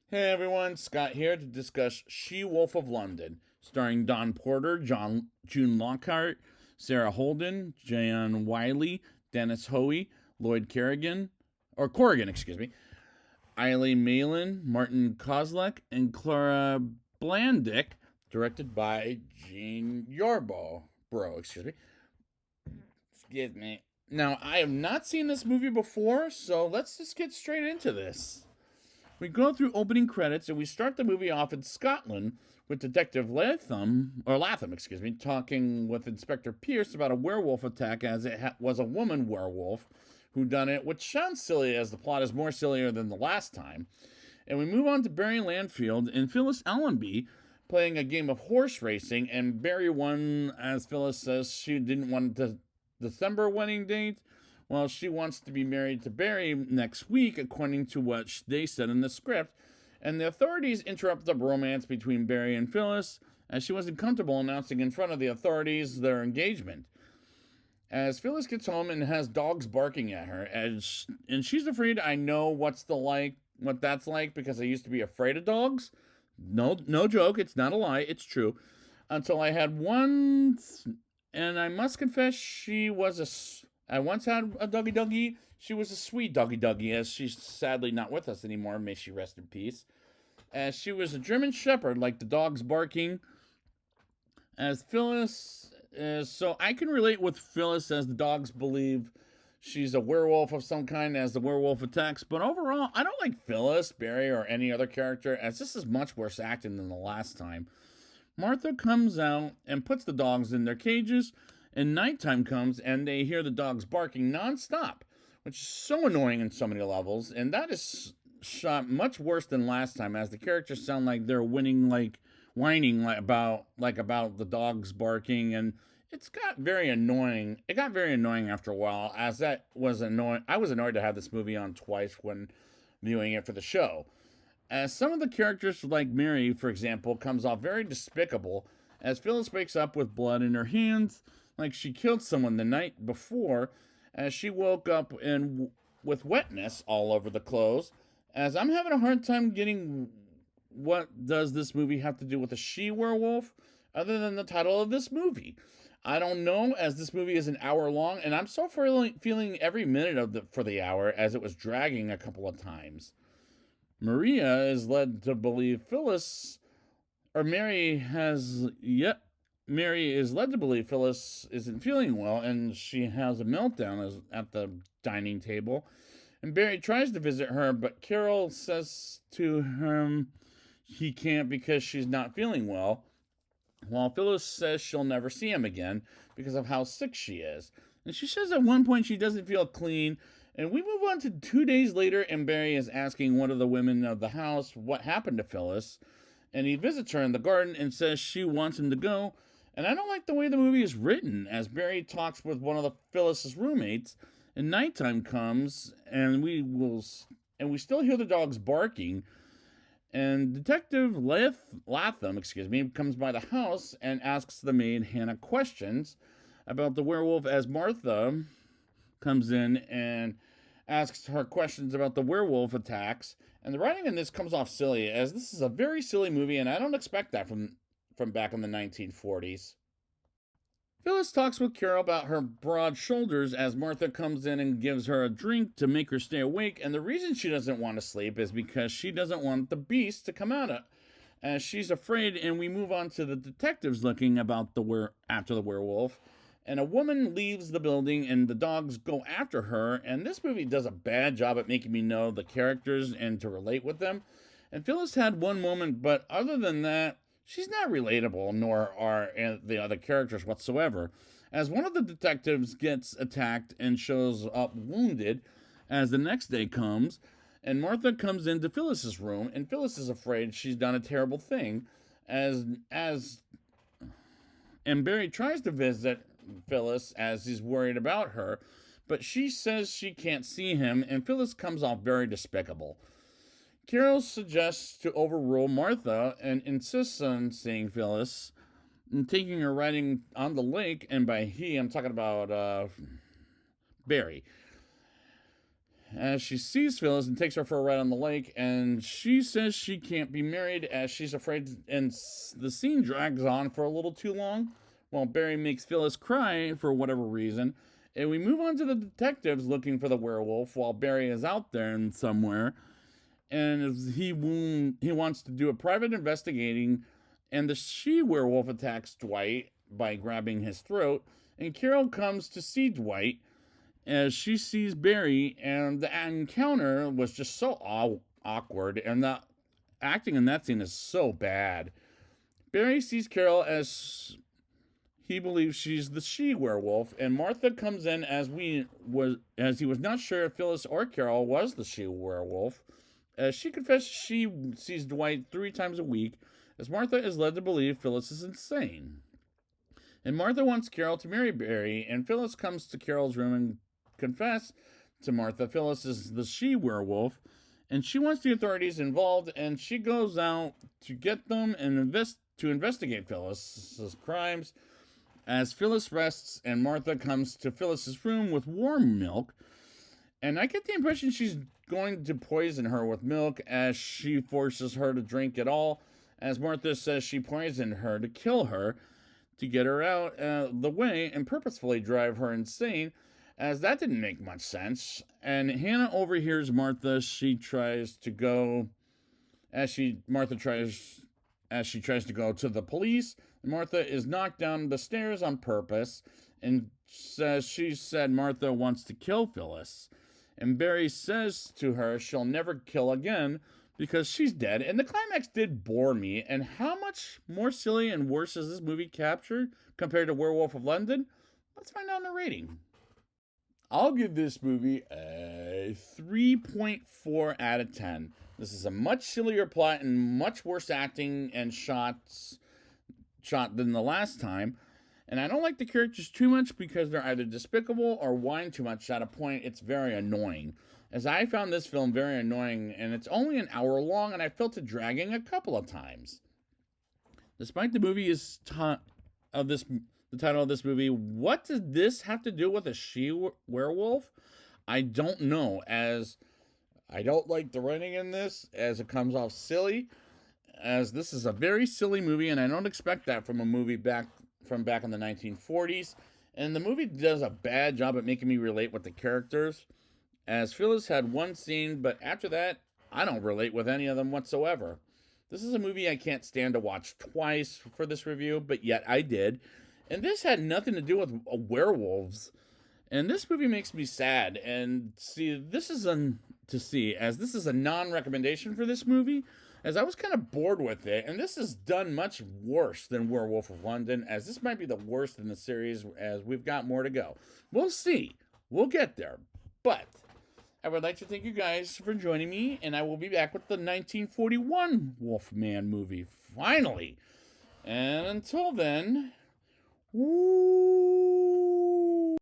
Hey everyone, Scott here to discuss She-Wolf of London, starring Don Porter, June Lockhart, Sarah Holden, Jan Wiley, Dennis Hoey, Lloyd Corrigan, excuse me, Eileen Malin, Martin Kozlek, and Clara Blandick, directed by Gene excuse me. Excuse me. Now, I have not seen this movie before, so let's just get straight into this. We go through opening credits and we start the movie off in Scotland with Detective Latham, talking with Inspector Pierce about a werewolf attack as it was a woman werewolf who done it, which sounds silly as the plot is more sillier than the last time. And we move on to Barry Landfield and Phyllis Allenby playing a game of horse racing, and Barry won as Phyllis says she didn't want the December wedding date. Well, she wants to be married to Barry next week, according to what they said in the script. And the authorities interrupt the romance between Barry and Phyllis, as she wasn't comfortable announcing in front of the authorities their engagement. As Phyllis gets home and has dogs barking at her, and she's afraid I know what that's like because I used to be afraid of dogs. No joke, it's not a lie, it's true. Until I had one, and I must confess, I once had a doggy. She was a sweet doggy, as she's sadly not with us anymore. May she rest in peace. As she was a German Shepherd, like the dogs barking. As Phyllis, so I can relate with Phyllis as the dogs believe she's a werewolf of some kind as the werewolf attacks. But overall, I don't like Phyllis, Barry, or any other character, as this is much worse acting than the last time. Martha comes out and puts the dogs in their cages, and nighttime comes and they hear the dogs barking nonstop, which is so annoying in so many levels. And that is shot much worse than last time, as the characters sound like they're whining about the dogs barking, and it's got very annoying. It got very annoying after a while, as that was annoying. I was annoyed to have this movie on twice when viewing it for the show. As some of the characters, like Mary, for example, comes off very despicable, as Phyllis wakes up with blood in her hands, like she killed someone the night before, as she woke up with wetness all over the clothes. As I'm having a hard time getting what does this movie have to do with a she-werewolf, other than the title of this movie. I don't know, as this movie is an hour long, and I'm so feeling every minute for the hour, as it was dragging a couple of times. Maria is led to believe Phyllis, or Mary has yet. Mary is led to believe Phyllis isn't feeling well, and she has a meltdown at the dining table. And Barry tries to visit her, but Carol says to him he can't because she's not feeling well, while Phyllis says she'll never see him again because of how sick she is. And she says at one point she doesn't feel clean. And we move on to 2 days later, and Barry is asking one of the women of the house what happened to Phyllis. And he visits her in the garden and says she wants him to go. And I don't like the way the movie is written, as Barry talks with one of the Phyllis's roommates, and nighttime comes, and we still hear the dogs barking. And Detective Latham, comes by the house and asks the maid Hannah questions about the werewolf, as Martha comes in and asks her questions about the werewolf attacks. And the writing in this comes off silly, as this is a very silly movie, and I don't expect that from back in the 1940s. Phyllis talks with Carol about her broad shoulders as Martha comes in and gives her a drink to make her stay awake, and the reason she doesn't want to sleep is because she doesn't want the beast to come out, as she's afraid. And we move on to the detectives looking about after the werewolf, and a woman leaves the building and the dogs go after her. And this movie does a bad job at making me know the characters and to relate with them. And Phyllis had one moment, but other than that, she's not relatable, nor are the other characters whatsoever, as one of the detectives gets attacked and shows up wounded. As the next day comes, and Martha comes into Phyllis's room, and Phyllis is afraid she's done a terrible thing, and Barry tries to visit Phyllis as he's worried about her, but she says she can't see him, and Phyllis comes off very despicable. Carol suggests to overrule Martha and insists on seeing Phyllis and taking her riding on the lake. And by he, I'm talking about Barry. as she sees Phyllis and takes her for a ride on the lake, and she says she can't be married as she's afraid, and the scene drags on for a little too long while Barry makes Phyllis cry for whatever reason. And we move on to the detectives looking for the werewolf while Barry is out there and somewhere, and he wants to do a private investigating, and the she-werewolf attacks Dwight by grabbing his throat, and Carol comes to see Dwight as she sees Barry, and the encounter was just so awkward, and the acting in that scene is so bad. Barry sees Carol as he believes she's the she-werewolf, and Martha comes in as he was not sure if Phyllis or Carol was the she-werewolf. As she confesses she sees Dwight 3 times a week, as Martha is led to believe Phyllis is insane. And Martha wants Carol to marry Barry, and Phyllis comes to Carol's room and confess to Martha Phyllis is the she-werewolf, and she wants the authorities involved, and she goes out to get them and to investigate Phyllis's crimes. As Phyllis rests and Martha comes to Phyllis's room with warm milk, and I get the impression she's going to poison her with milk as she forces her to drink it all, as Martha says she poisoned her to kill her, to get her out the way and purposefully drive her insane, as that didn't make much sense. And Hannah overhears Martha as she tries to go to the police. Martha is knocked down the stairs on purpose and says she said Martha wants to kill Phyllis. And Barry says to her she'll never kill again because she's dead. And the climax did bore me. And how much more silly and worse is this movie captured compared to Werewolf of London? Let's find out in the rating. I'll give this movie a 3.4 out of 10. This is a much sillier plot and much worse acting and shot than the last time. And I don't like the characters too much because they're either despicable or whine too much. At a point, it's very annoying. As I found this film very annoying, and it's only an hour long, and I felt it dragging a couple of times. Despite the movie the title of this movie, what does this have to do with a she-werewolf? I don't know, as I don't like the writing in this, as it comes off silly, as this is a very silly movie, and I don't expect that from a movie back in the 1940s. And the movie does a bad job at making me relate with the characters, as Phyllis had one scene, but after that, I don't relate with any of them whatsoever. This is a movie I can't stand to watch twice for this review, but yet I did. And this had nothing to do with werewolves. And this movie makes me sad. And this is a non-recommendation for this movie, as I was kind of bored with it. And this is done much worse than Werewolf of London, as this might be the worst in the series, as we've got more to go. We'll see. We'll get there. But I would like to thank you guys for joining me, and I will be back with the 1941 Wolfman movie, finally. And until then, woo!